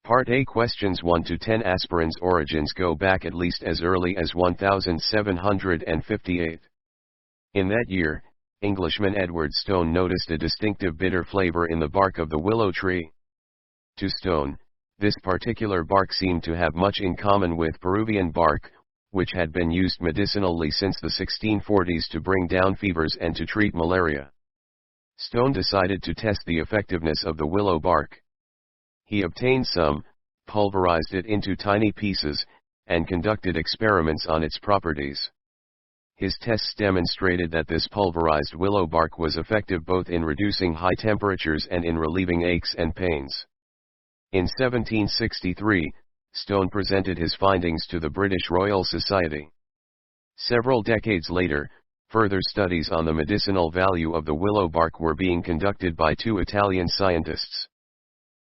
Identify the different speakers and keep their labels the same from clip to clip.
Speaker 1: Part A. Questions 1 to 10. Aspirin's origins go back at least as early as 1758. In that year, Englishman Edward Stone noticed a distinctive bitter flavor in the bark of the willow tree. To Stone, this particular bark seemed to have much in common with Peruvian bark, which had been used medicinally since the 1640s to bring down fevers and to treat malaria. Stone decided to test the effectiveness of the willow bark. He obtained some, pulverized it into tiny pieces, and conducted experiments on its properties. His tests demonstrated that this pulverized willow bark was effective both in reducing high temperatures and in relieving aches and pains. In 1763, Stone presented his findings to the British Royal Society. Several decades later, further studies on the medicinal value of the willow bark were being conducted by two Italian scientists.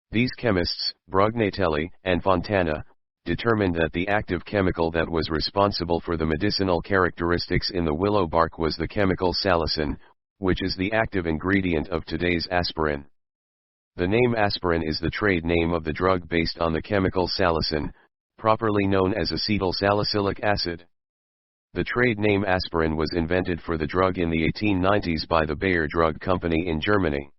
Speaker 1: These chemists, Brugnatelli and Fontana, determined that the active chemical that was responsible for the medicinal characteristics in the willow bark was the chemical salicin, which is the active ingredient of today's aspirin. The name aspirin is the trade name of the drug based on the chemical salicin, properly known as acetylsalicylic acid. The trade name aspirin was invented for the drug in the 1890s by the Bayer Drug Company in Germany.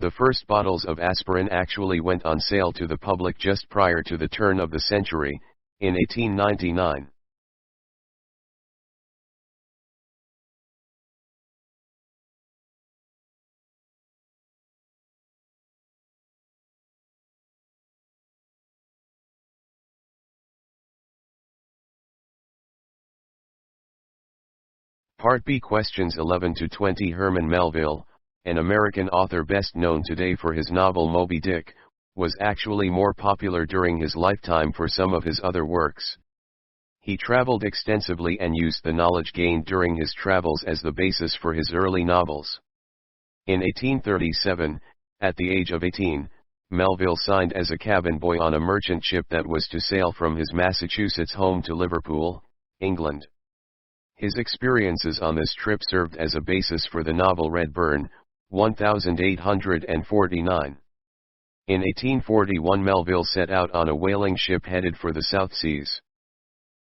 Speaker 1: The first bottles of aspirin actually went on sale to the public just prior to the turn of the century, in 1899. Part B. Questions 11 to 20. Herman Melville, an American author best known today for his novel Moby Dick, was actually more popular during his lifetime for some of his other works. He traveled extensively and used the knowledge gained during his travels as the basis for his early novels. In 1837, at the age of 18, Melville signed as a cabin boy on a merchant ship that was to sail from his Massachusetts home to Liverpool, England. His experiences on this trip served as a basis for the novel Redburn, 1849. In 1841 Melville set out on a whaling ship headed for the South Seas.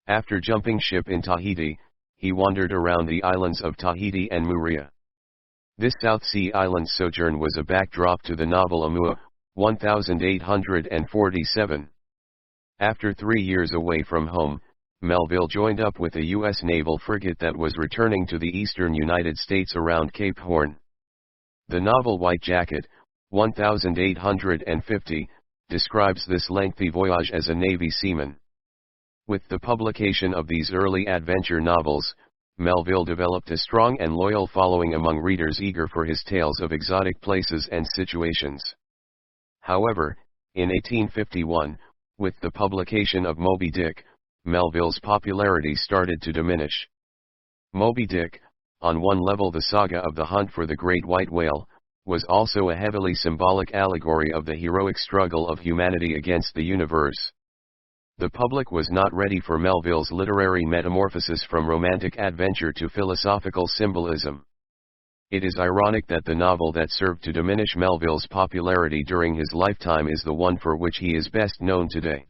Speaker 1: After jumping ship in Tahiti, he wandered around the islands of Tahiti and Moorea. This South Sea island sojourn was a backdrop to the novel Amua, 1847. After 3 years away from home, Melville joined up with a U.S. naval frigate that was returning to the eastern United States around Cape Horn. The novel White Jacket, 1850, describes this lengthy voyage as a Navy seaman. With the publication of these early adventure novels, Melville developed a strong and loyal following among readers eager for his tales of exotic places and situations. However, in 1851, with the publication of Moby Dick, Melville's popularity started to diminish. Moby Dick, on one level the saga of the hunt for the great white whale, was also a heavily symbolic allegory of the heroic struggle of humanity against the universe. The public was not ready for Melville's literary metamorphosis from romantic adventure to philosophical symbolism. It is ironic that the novel that served to diminish Melville's popularity during his lifetime is the one for which he is best known today.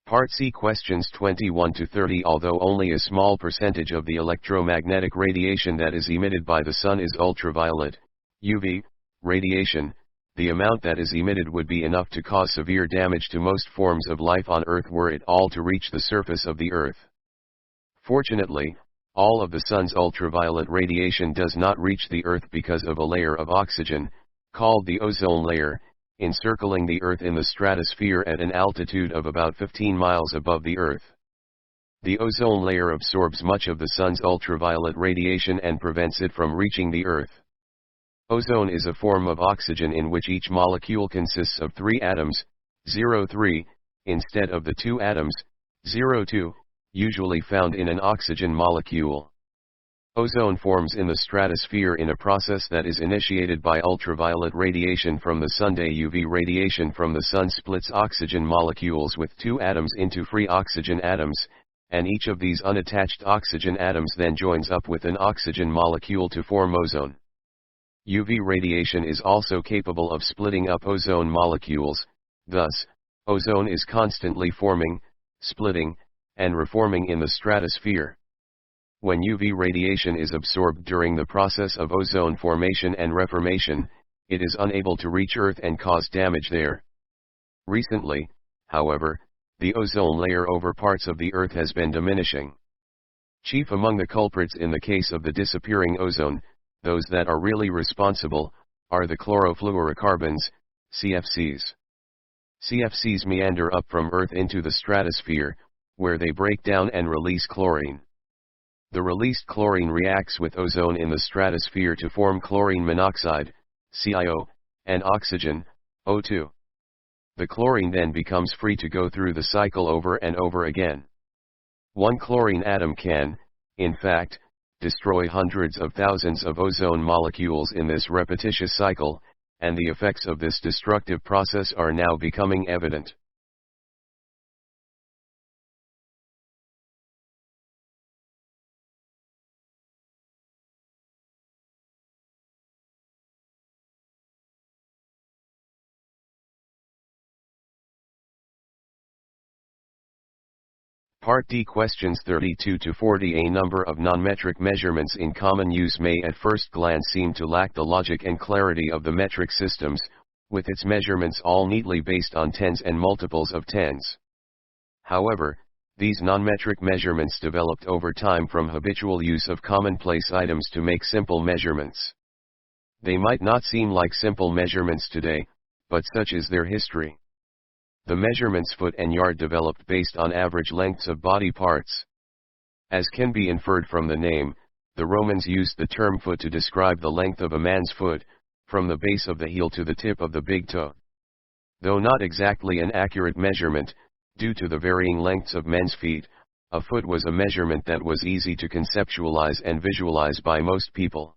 Speaker 1: Part C. Questions 21 to 30. Although only a small percentage of the electromagnetic radiation that is emitted by the sun is ultraviolet, UV, radiation, the amount that is emitted would be enough to cause severe damage to most forms of life on Earth were it all to reach the surface of the Earth. Fortunately, all of the sun's ultraviolet radiation does not reach the Earth because of a layer of oxygen, called the ozone layer, encircling the Earth in the stratosphere at an altitude of about 15 miles above the Earth. The ozone layer absorbs much of the sun's ultraviolet radiation and prevents it from reaching the Earth. Ozone is a form of oxygen in which each molecule consists of 3 atoms, 0,3, instead of the 2 atoms, 0,2, usually found in an oxygen molecule. Ozone forms in the stratosphere in a process that is initiated by ultraviolet radiation from the sun. UV radiation from the sun splits oxygen molecules with two atoms into free oxygen atoms, and each of these unattached oxygen atoms then joins up with an oxygen molecule to form ozone. UV radiation is also capable of splitting up ozone molecules, thus, ozone is constantly forming, splitting, and reforming in the stratosphere. When UV radiation is absorbed during the process of ozone formation and reformation, it is unable to reach Earth and cause damage there. Recently, however, the ozone layer over parts of the Earth has been diminishing. Chief among the culprits in the case of the disappearing ozone, those that are really responsible, are the chlorofluorocarbons, CFCs. CFCs meander up from Earth into the stratosphere, where they break down and release chlorine. The released chlorine reacts with ozone in the stratosphere to form chlorine monoxide, CiO, and oxygen, O2. The chlorine then becomes free to go through the cycle over and over again. One chlorine atom can, in fact, destroy hundreds of thousands of ozone molecules in this repetitious cycle, and the effects of this destructive process are now becoming evident. Part D questions 32 to 40. A number of non-metric measurements in common use may at first glance seem to lack the logic and clarity of the metric systems, with its measurements all neatly based on tens and multiples of tens. However, these non-metric measurements developed over time from habitual use of commonplace items to make simple measurements. They might not seem like simple measurements today, but such is their history. The measurements foot and yard developed based on average lengths of body parts. As can be inferred from the name, the Romans used the term foot to describe the length of a man's foot, from the base of the heel to the tip of the big toe. Though not exactly an accurate measurement, due to the varying lengths of men's feet, a foot was a measurement that was easy to conceptualize and visualize by most people.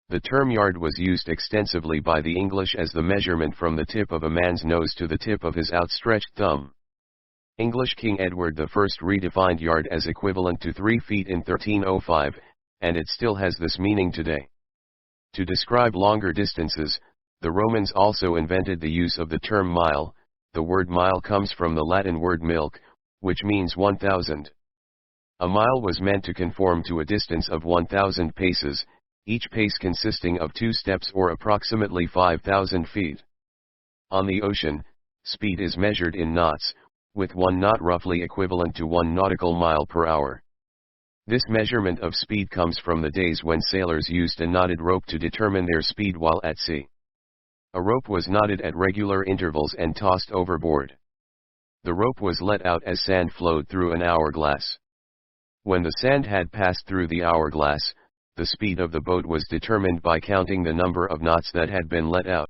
Speaker 1: The term yard was used extensively by the English as the measurement from the tip of a man's nose to the tip of his outstretched thumb. English King Edward I redefined yard as equivalent to 3 feet in 1305, and it still has this meaning today. To describe longer distances, the Romans also invented the use of the term mile. The word mile comes from the Latin word milk, which means 1,000. A mile was meant to conform to a distance of 1,000 paces, each pace consisting of 2 steps or approximately 5,000 feet. On the ocean, speed is measured in knots, with 1 knot roughly equivalent to 1 nautical mile per hour. This measurement of speed comes from the days when sailors used a knotted rope to determine their speed while at sea. A rope was knotted at regular intervals and tossed overboard. The rope was let out as sand flowed through an hourglass. When the sand had passed through the hourglass, the speed of the boat was determined by counting the number of knots that had been let out.